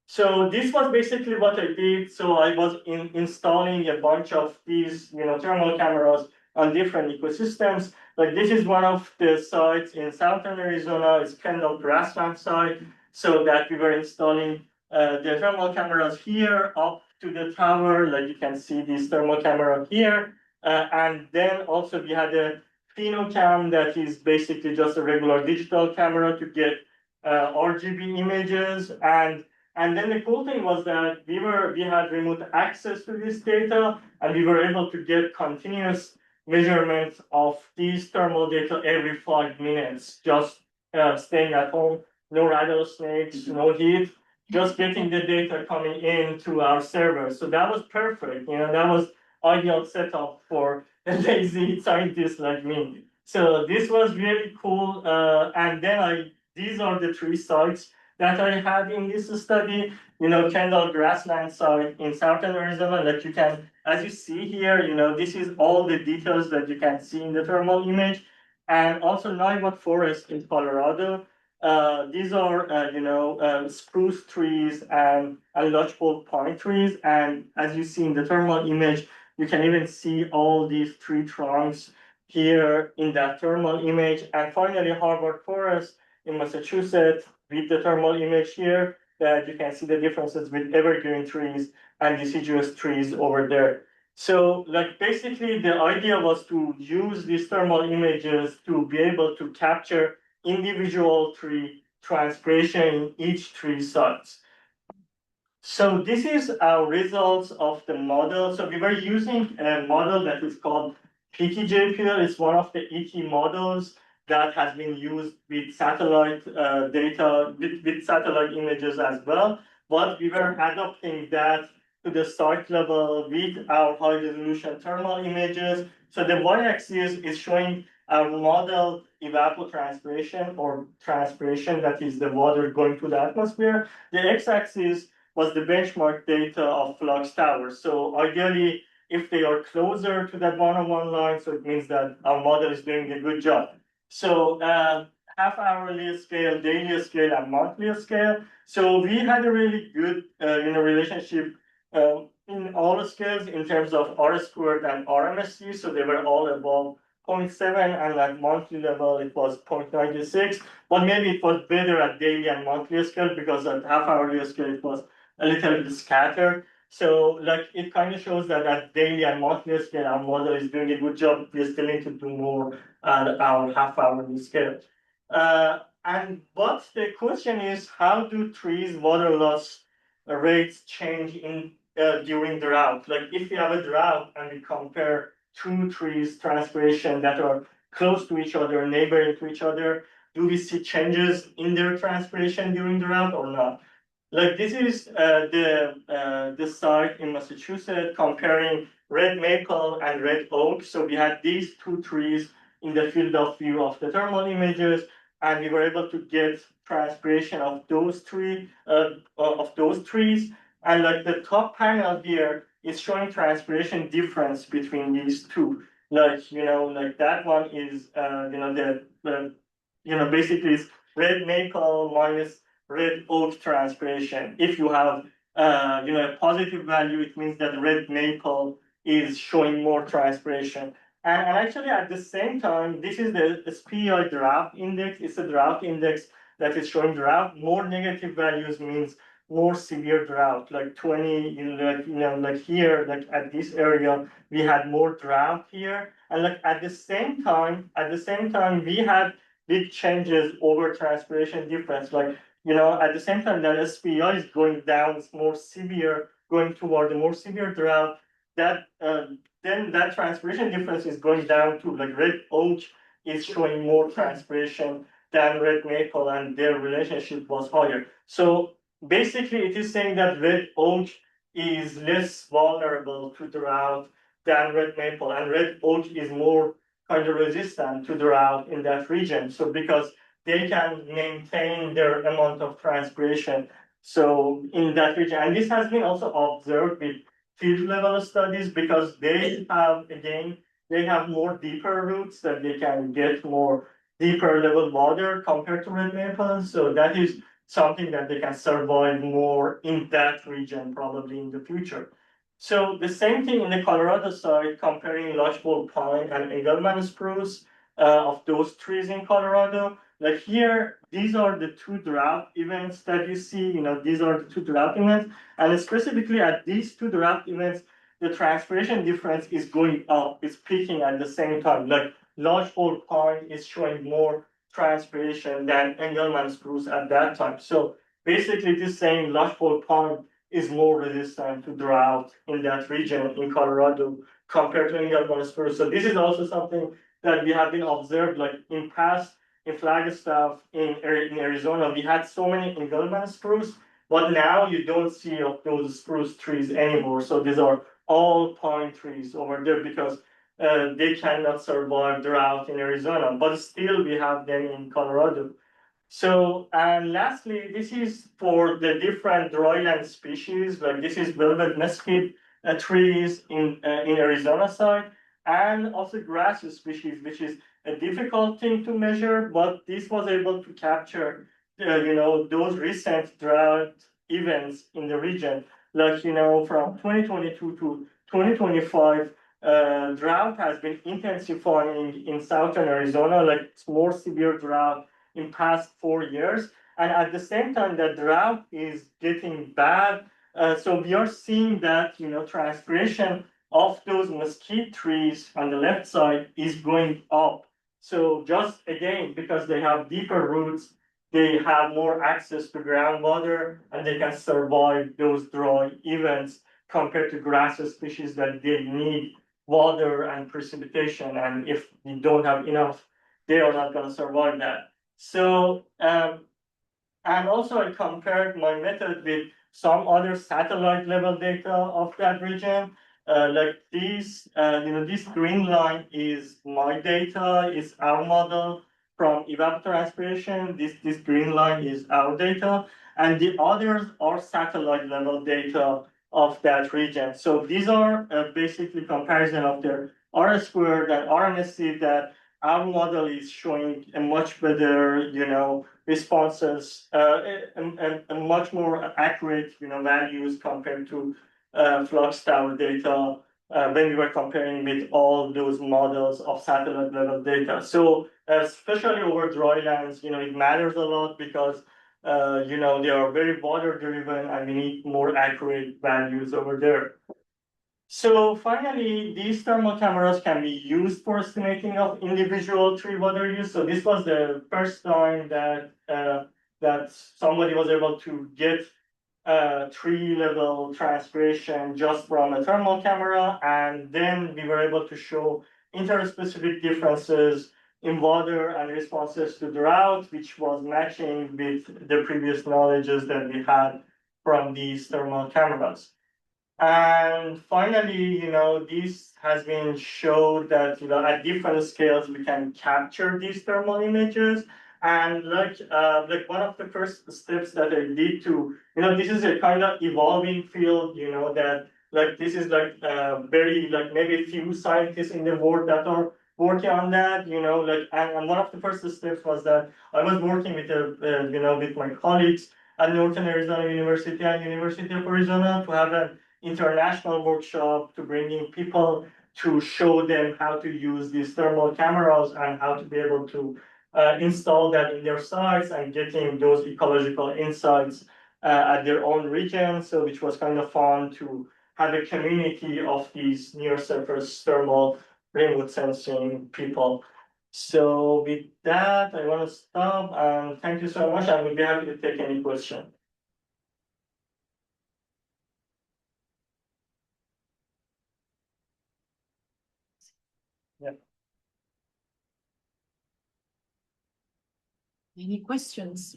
So this was basically what I did. So I was installing a bunch of these, thermal cameras on different ecosystems. Like this is one of the sites in southern Arizona. It's Kendall grassland site. So that we were installing the thermal cameras here up to the tower. Like you can see this thermal camera here. And then also we had a PhenoCam that is basically just a regular digital camera to get RGB images. And then the cool thing was that we had remote access to this data, and we were able to get continuous measurements of these thermal data every 5 minutes, just staying at home, no rattlesnakes, no heat, just getting the data coming in to our server. So that was perfect. That was ideal setup for a lazy scientist like me. So this was really cool. And then these are the three sites that I had in this study. Kendall grassland site in southern Arizona that you can, as you see here, this is all the details that you can see in the thermal image. And also Niwot Forest in Colorado. These are, spruce trees and lodgepole pine trees. And as you see in the thermal image, you can even see all these tree trunks here in that thermal image. And finally, Harvard Forest in Massachusetts with the thermal image here, that you can see the differences with evergreen trees and deciduous trees over there. So basically the idea was to use these thermal images to be able to capture individual tree transpiration in each tree sites. So this is our results of the model. So we were using a model that is called PTJPL. It's one of the ET models that has been used with satellite data, with satellite images as well. But we were adapting that to the site level with our high resolution thermal images. So the y-axis is showing our model evapotranspiration or transpiration, that is the water going to the atmosphere. The x-axis was the benchmark data of flux towers. So ideally, if they are closer to that one-on-one line, so it means that our model is doing a good job. So half-hourly scale, daily scale, and monthly scale. So we had a really good relationship in all scales in terms of R squared and RMSE. So they were all above 0.7, and at monthly level it was 0.96. But maybe it was better at daily and monthly scale because at half-hourly scale it was a little bit scattered. So it kind of shows that at daily and monthly scale, our model is doing a good job. We still need to do more at our half-hourly scale. But the question is, how do trees' water loss rates change during drought? If we have a drought and we compare two trees' transpiration that are close to each other, neighboring to each other, do we see changes in their transpiration during drought or not? This is the site in Massachusetts comparing red maple and red oak. So we had these two trees in the field of view of the thermal images, and we were able to get transpiration of those trees. And the top panel here is showing transpiration difference between these two. That one is basically is red maple minus red oak transpiration. If you have a positive value, it means that red maple is showing more transpiration. And actually at the same time, this is the SPI drought index. It's a drought index that is showing drought. More negative values means more severe drought, like 20, like here, like at this area, we had more drought here. And like at the same time, we had big changes over transpiration difference. Like, at the same time that SPI is going down, it's more severe, going toward the more severe drought, that then that transpiration difference is going down too. Like red oak is showing more transpiration than red maple, and their relationship was higher. So basically, it is saying that red oak is less vulnerable to drought than red maple, and red oak is more kind of resistant to drought in that region. So because they can maintain their amount of transpiration. So in that region, and this has been also observed with field level studies because they have more deeper roots that they can get more deeper level water compared to red maple. So that is something that they can survive more in that region probably in the future. So the same thing in the Colorado side, comparing lodgepole pine and Engelmann spruce of those trees in Colorado. Like here, these are the two drought events that you see. These are the two drought events, and specifically at these two drought events, the transpiration difference is going up. It's peaking at the same time. Like lodgepole pine is showing more transpiration than Engelmann spruce at that time. So basically, this saying lodgepole pine is more resistant to drought in that region in Colorado compared to Engelmann spruce. So this is also something that we have been observed, like in Flagstaff, in Arizona, we had so many Engelmann spruce, but now you don't see of those spruce trees anymore. So these are all pine trees over there because they cannot survive drought in Arizona, but still we have them in Colorado. So, and lastly, this is for the different dryland species, like this is velvet mesquite trees in Arizona side, and also grass species, which is a difficult thing to measure, but this was able to capture, those recent drought events in the region, like, from 2022 to 2025, drought has been intensifying in southern Arizona, like it's more severe drought in past 4 years. And at the same time, the drought is getting bad. So we are seeing that, transpiration of those mesquite trees on the left side is going up. So just again, because they have deeper roots, they have more access to groundwater and they can survive those dry events compared to grass species that they need water and precipitation. And if you don't have enough, they are not going to survive that. So, and also I compared my method with some other satellite level data of that region. Like this green line is my data, is our model from evapotranspiration. This green line is our data, and the others are satellite level data of that region. So these are basically comparison of their R squared and RMSC that our model is showing a much better, responses and much more accurate, values compared to flux tower data when we were comparing with all those models of satellite level data. So especially over drylands, it matters a lot because they are very water driven and we need more accurate values over there. So finally, these thermal cameras can be used for estimating of individual tree water use. So this was the first time that somebody was able to get tree level transpiration just from a thermal camera, and then we were able to show interspecific differences in water and responses to drought, which was matching with the previous knowledges that we had from these thermal cameras. And finally, this has been showed that, at different scales, we can capture these thermal images. And like one of the first steps that I did to, this is a kind of evolving field, that like this is like very like maybe a few scientists in the world that are working on that, and one of the first steps was that I was working with with my colleagues at Northern Arizona University and University of Arizona to have an international workshop to bring in people to show them how to use these thermal cameras and how to be able to install that in their sites and getting those ecological insights at their own region. So which was kind of fun to have a community of these near surface thermal remote sensing people. So with that, I want to stop and thank you so much. I will be happy to take any question. Yeah. Any questions?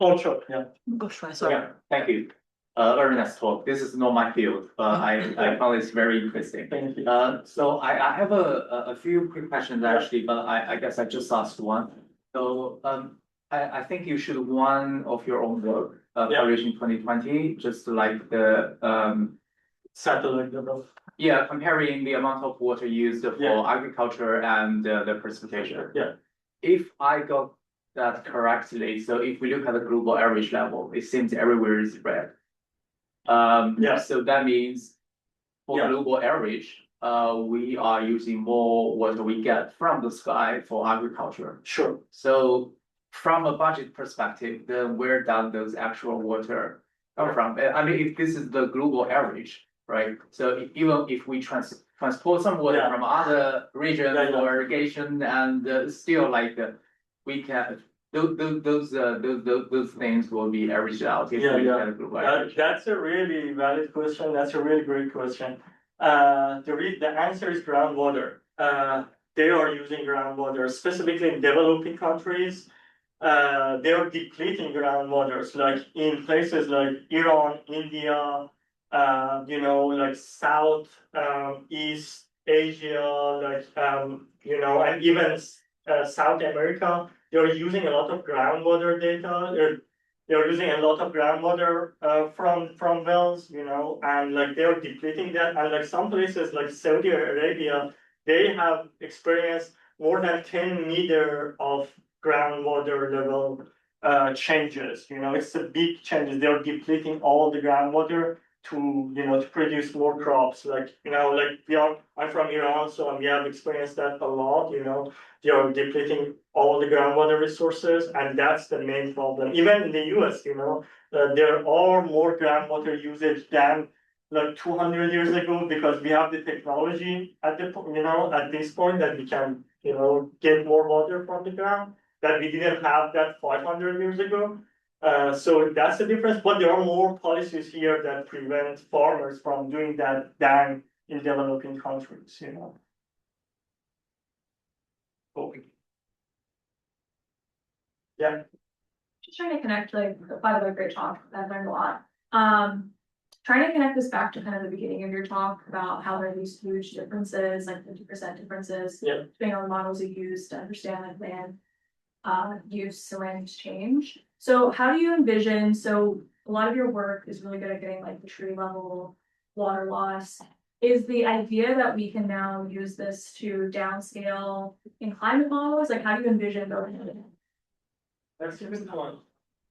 Oh, sure. Yeah. Go try. Sorry. Yeah, thank you. Very nice talk. This is not my field, but I found it's very interesting. Thank you. So I have a few quick questions actually, but I guess I just asked one. So I think you should one of your own work, published in 2020, just like the Satellite level. yeah, comparing the amount of water used for agriculture and the precipitation. Yeah. If I got that correctly, so if we look at the global average level, it seems everywhere is red. So that means for global average, we are using more water we get from the sky for agriculture. Sure. So from a budget perspective, then where does those actual water come from? I mean, if this is the global average, right? So even if we transport some water from other regions for irrigation, and still like we can those things will be averaged out if we get a global average. That's a really valid question. That's a really great question. The answer is groundwater. They are using groundwater, specifically in developing countries. They are depleting groundwaters, like in places like Iran, India, like South East Asia, like and even South America. They're using a lot of groundwater data. They're using a lot of groundwater from wells, and like they're depleting that. And like some places like Saudi Arabia, they have experienced more than 10 meter of groundwater level changes. It's a big changes. They're depleting all the groundwater to produce more crops. I'm from Iran, so we have experienced that a lot. They are depleting all the groundwater resources, and that's the main problem. Even in the US, there are more groundwater usage than like 200 years ago, because we have the technology at this point that we can get more water from the ground that we didn't have that 500 years ago. So that's the difference. But there are more policies here that prevent farmers from doing that than in developing countries. Okay. Yeah. Just trying to connect, like, by the way, great talk. I've learned a lot. Trying to connect this back to kind of the beginning of your talk about how there are these huge differences, like 50% differences, depending on the models you use to understand like land use and change. So how do you envision, so a lot of your work is really good at getting like the tree level water loss. Is the idea that we can now use this to downscale in climate models? Like how do you envision going into it? That's a good point.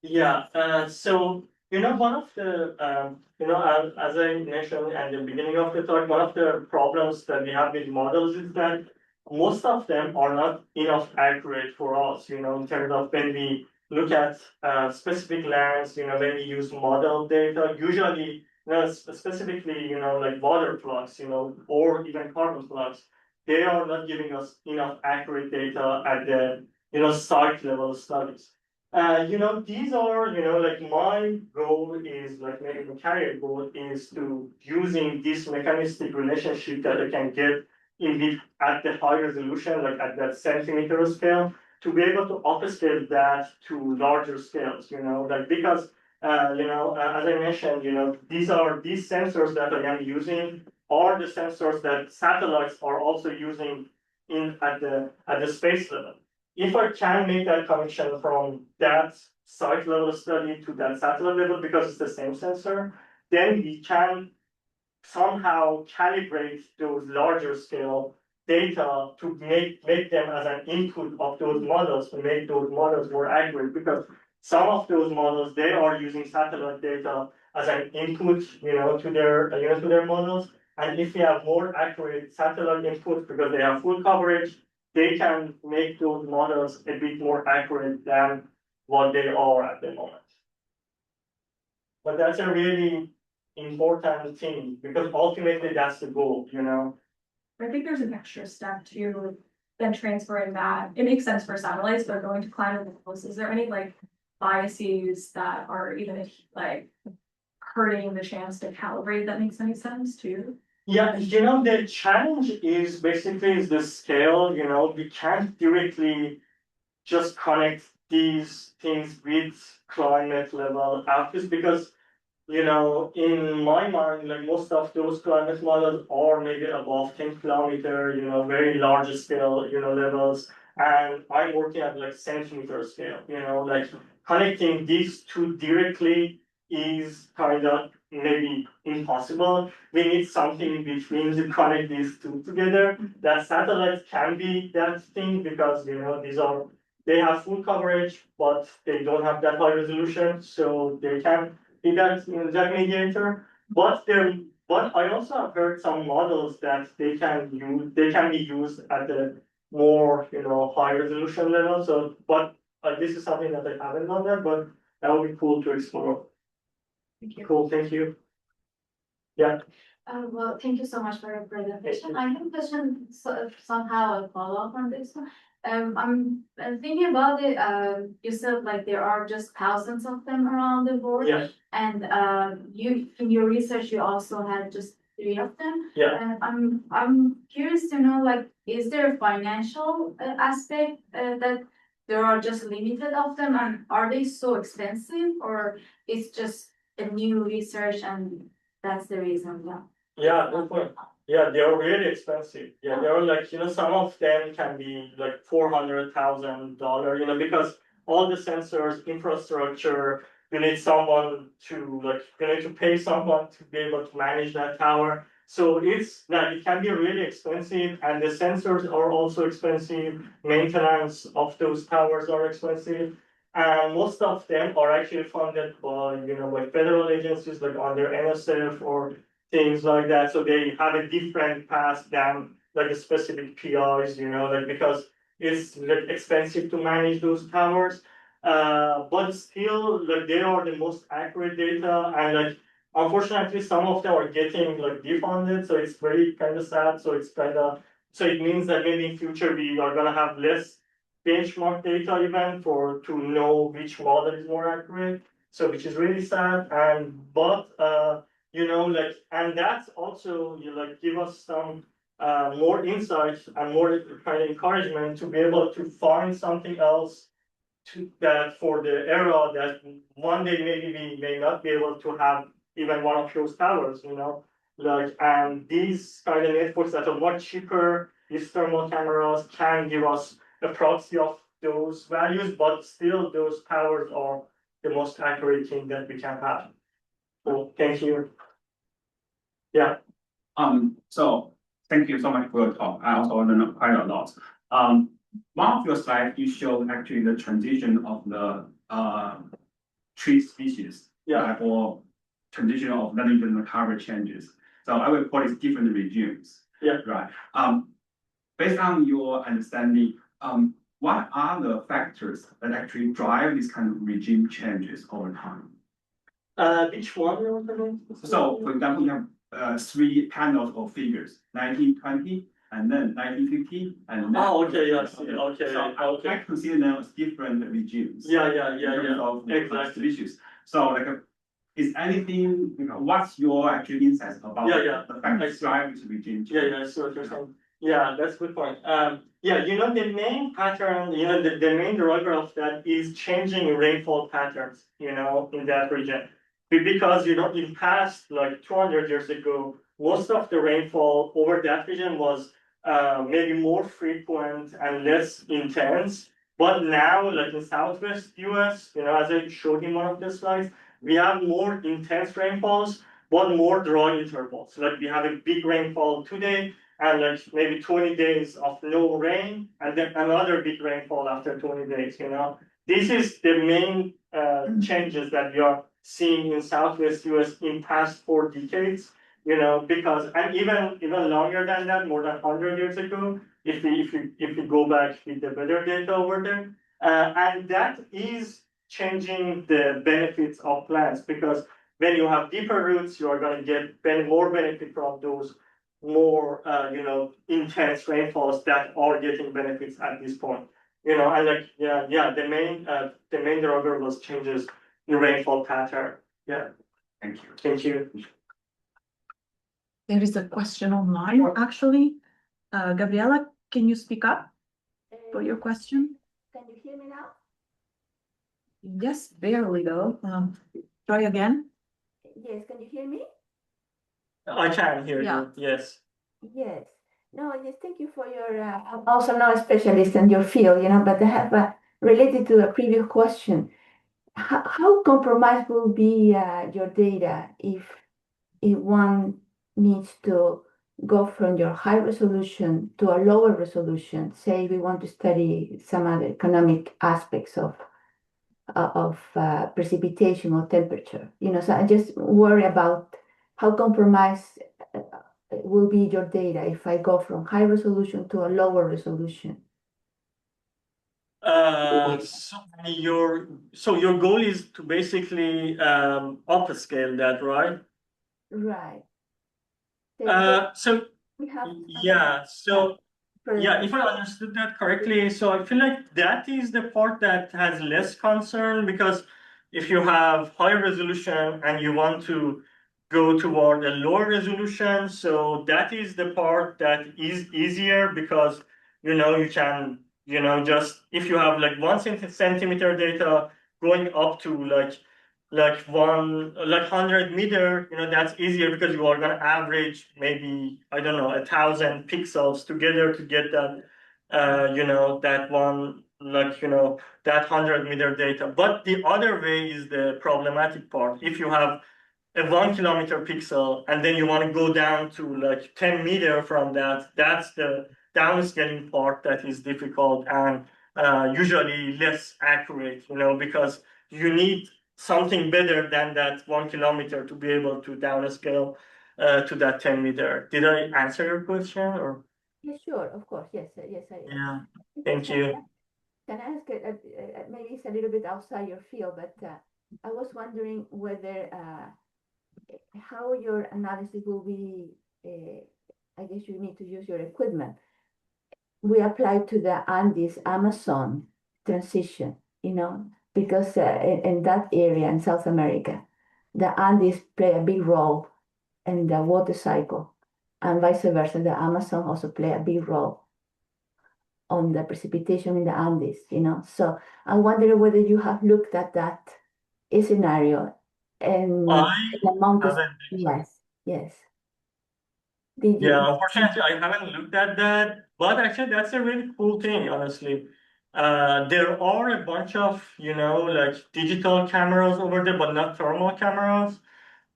Yeah. So one of the as I mentioned at the beginning of the talk, one of the problems that we have with models is that most of them are not enough accurate for us. In terms of when we look at specific lands, when we use model data, usually, specifically, like water flux, or even carbon flux, they are not giving us enough accurate data at the site level studies. These are, like my goal is, like maybe the career goal is to using this mechanistic relationship that I can get at the high resolution, like at that centimeter scale, to be able to upscale that to larger scales, because, as I mentioned, these sensors that I am using are the sensors that satellites are also using at the space level. If I can make that connection from that site level study to that satellite level, because it's the same sensor, then we can somehow calibrate those larger scale data to make them as an input of those models to make those models more accurate. Because some of those models, they are using satellite data as an input, to their models. And if you have more accurate satellite input because they have full coverage, they can make those models a bit more accurate than what they are at the moment. But that's a really important thing because ultimately that's the goal, I think there's an extra step to then transferring that. It makes sense for satellites, but going to climate models, is there any like biases that are even like hurting the chance to calibrate that makes any sense too? Yeah, the challenge is basically the scale, we can't directly just connect these things with climate level outputs because, in my mind, like most of those climate models are maybe above 10 kilometer, very large scale, levels. And I'm working at like centimeter scale, like connecting these two directly is kind of maybe impossible. We need something in between to connect these two together. That satellites can be that thing because they have full coverage, but they don't have that high resolution, so they can be that mediator. But I also have heard some models that they can be used at the more high resolution level. So, but this is something that I haven't done that, but that would be cool to explore. Thank you. Cool, thank you. Yeah. Well, thank you so much for your presentation. I have a question, somehow a follow-up on this one. I'm thinking about it, you said like there are just thousands of them around the world. Yeah. And you, in your research, you also had just 3 of them. Yeah. And I'm curious to know, like, is there a financial aspect that there are just limited of them, and are they so expensive, or it's just a new research and that's the reason? Yeah, good point. Yeah, they are really expensive. Yeah, they are like, some of them can be like $400,000, because all the sensors, infrastructure, you need someone to you need to pay someone to be able to manage that tower. So it can be really expensive, and the sensors are also expensive. Maintenance of those towers are expensive. And most of them are actually funded by, by federal agencies like under NSF or things like that. So they have a different path than like a specific PIs, because it's like expensive to manage those towers. But still, like they are the most accurate data, and like unfortunately, some of them are getting like defunded. So it's very kind of sad. So it means that maybe in future we are gonna have less benchmark data even to know which model is more accurate. So which is really sad. And that's also give us some more insights and more kind of encouragement to be able to find something else that for the era that one day maybe we may not be able to have even one of those towers, and these kind of networks that are much cheaper, these thermal cameras can give us a proxy of those values, but still those towers are the most accurate thing that we can have. So thank you. Yeah. So thank you so much for your talk. I also want to know quite a lot. One of your slides, you showed actually the transition of the tree species. Yeah. Or transition of land cover changes. So I will call it different regimes. Yeah. Right. Based on your understanding, what are the factors that actually drive these kind of regime changes over time? Which one you want to know? So, for example, you have 3 panels of figures: 1920, and then 1950, and then. Oh, okay, yes, okay, So okay. I consider them as different regimes. Yeah. Of Exactly. species. So, is anything? What's your actual insights about the factors driving this regime? Yeah. So what you're saying. Yeah, that's a good point. The main pattern, the main driver of that is changing rainfall patterns, in that region. Because, in past, like 200 years ago, most of the rainfall over that region was maybe more frequent and less intense. But now, like in Southwest US, as I showed in one of the slides, we have more intense rainfalls, but more dry intervals. Like we have a big rainfall today, and like maybe 20 days of no rain, and then another big rainfall after 20 days, this is the main changes that we are seeing in Southwest US in past 4 decades. Because and even longer than that, more than 100 years ago, if we go back with the weather data over there, and that is changing the benefits of plants because when you have deeper roots, you are going to get more benefit from those more intense rainfalls that are getting benefits at this point. And the main driver was changes in rainfall pattern. Yeah. Thank you. Thank you. There is a question online, actually. Gabriela, can you speak up for your question? Can you hear me now? Yes, barely though. Try again. Yes, can you hear me? I can hear Yeah. you. Yes. Yes. No, yes, thank you for your, I'm also not a specialist in your field, but I have related to a previous question. How compromised will be your data if one needs to go from your high resolution to a lower resolution? Say we want to study some other economic aspects of precipitation or temperature. So I just worry about how compromised will be your data if I go from high resolution to a lower resolution. So your goal is to basically upscale that, right? Right. So We have yeah, so yeah, if I understood that correctly, so I feel like that is the part that has less concern because if you have higher resolution and you want to go toward a lower resolution, so that is the part that is easier because you can just if you have like 1 centimeter data going up to like 100 meter, that's easier because you are gonna average maybe, I don't know, 1,000 pixels together to get that, that one, that 100 meter data. But the other way is the problematic part. If you have a 1 kilometer pixel and then you want to go down to like 10 meter from that, that's the downscaling part that is difficult and usually less accurate, because you need something better than that 1 kilometer to be able to downscale to that 10 meter. Did I answer your question or? Yeah, sure, of course, yes, yes. Yeah, thank you. Can I ask, maybe it's a little bit outside your field, but I was wondering whether how your analysis will be, I guess you need to use your equipment. We apply to the Andes Amazon transition, because in that area in South America, the Andes play a big role in the water cycle, and vice versa. The Amazon also play a big role on the precipitation in the Andes, So I wonder whether you have looked at that scenario and the mountains. Yes. Did you? Yeah, unfortunately, I haven't looked at that, but actually, that's a really cool thing, honestly. There are a bunch of, like digital cameras over there, but not thermal cameras.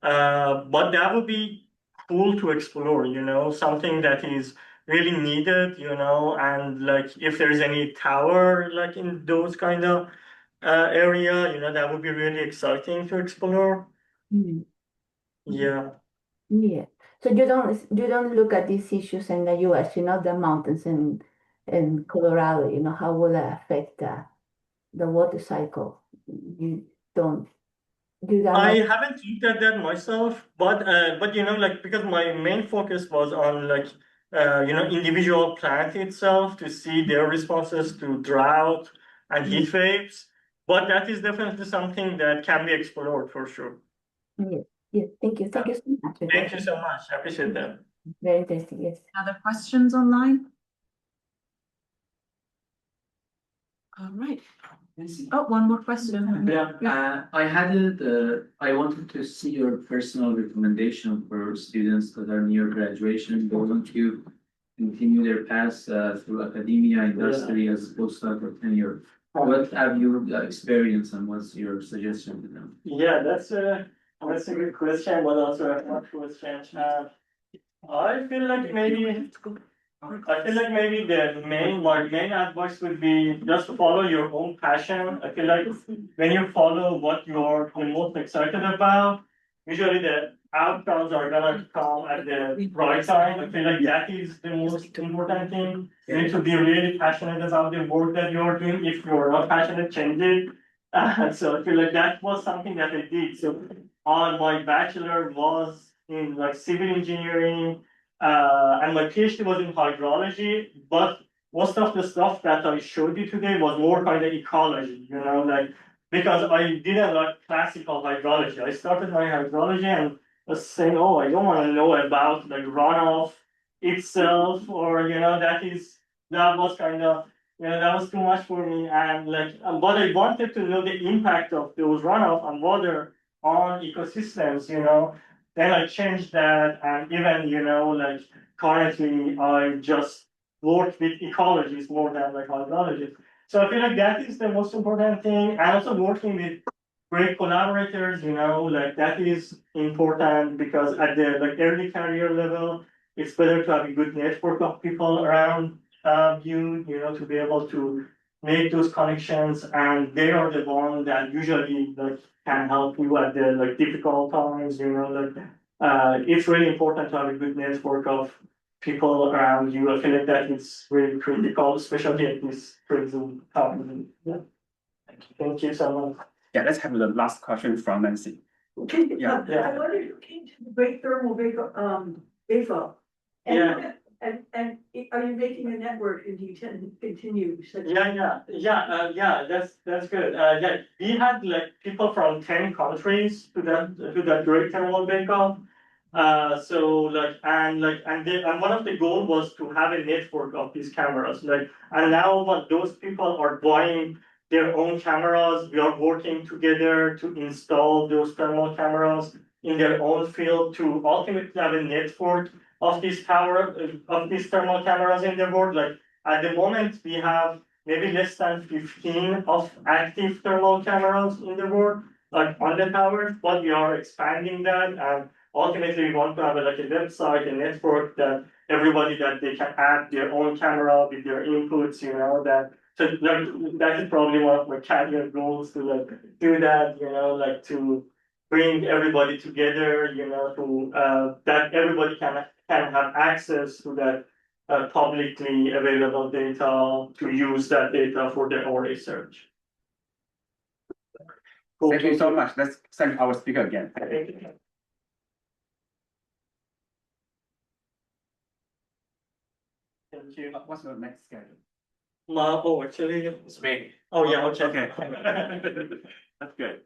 But that would be cool to explore, something that is really needed, and like if there's any tower, like in those kind of area, that would be really exciting to explore. Mm. Yeah. Yeah. So you don't look at these issues in the US, the mountains in Colorado, how will that affect the water cycle? You don't do that I much. haven't looked at that myself, but like because my main focus was on like individual plant itself to see their responses to drought and heat waves. But that is definitely something that can be explored for sure. Yeah. Yeah. Thank you. Thank you so much. Thank you so much. I appreciate that. Very interesting. Yes. Other questions online? All right. Oh, one more question. Yeah, I wanted to see your personal recommendation for students that are near graduation, they want to continue their path through academia, industry as postdoc or tenure. What have you experienced and what's your suggestion to them? Yeah, that's a good question, but also a hard question. I feel like maybe I feel like maybe my main advice would be just to follow your own passion. I feel like when you follow what you're the most excited about, usually the outcomes are gonna come at the right time. I feel like that is the most important thing. You need to be really passionate about the work that you're doing. If you're not passionate, change it. So I feel like that was something that I did. So on my bachelor was in like civil engineering, and my PhD was in hydrology, but most of the stuff that I showed you today was more kind of ecology, like because I didn't like classical hydrology. I started my hydrology and was saying, oh, I don't want to know about like runoff itself, or that was kind of that was too much for me. And but I wanted to know the impact of those runoff and water on ecosystems. Then I changed that, and even like currently I just work with ecologists more than like hydrologists. So I feel like that is the most important thing, and also working with great collaborators. Like that is important because at the like early career level, it's better to have a good network of people around you. To be able to make those connections, and they are the one that usually like can help you at the like difficult times. It's really important to have a good network of people around you. I feel like that is really critical, especially at this crazy time. Yeah. Thank you so much. Yeah, let's have the last question from Nancy. Yeah. I wonder who came to the great thermal vapor. Yeah. And are you making a network and do you tend to continue? Yeah. That's good. Yeah, we had like people from 10 countries to that great thermal bake-off. And one of the goal was to have a network of these cameras. And now what those people are buying their own cameras. We are working together to install those thermal cameras in their own field to ultimately have a network of these thermal cameras in the world. Like at the moment, we have maybe less than 15 of active thermal cameras in the world, like on the towers, but we are expanding that. And ultimately, we want to have a website, a network that everybody that they can add their own camera with their inputs, that is probably one of my career goals to do that, to bring everybody together, to that everybody can have access to that publicly available data to use that data for their own research. Cool. Thank you so much. Let's thank our speaker again. Thank you. What's your next schedule? Actually, It's me. oh yeah, okay. Okay. That's good.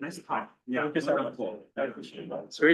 Nice talk. Yeah. Thank you so much. Wonderful. I appreciate that. It's very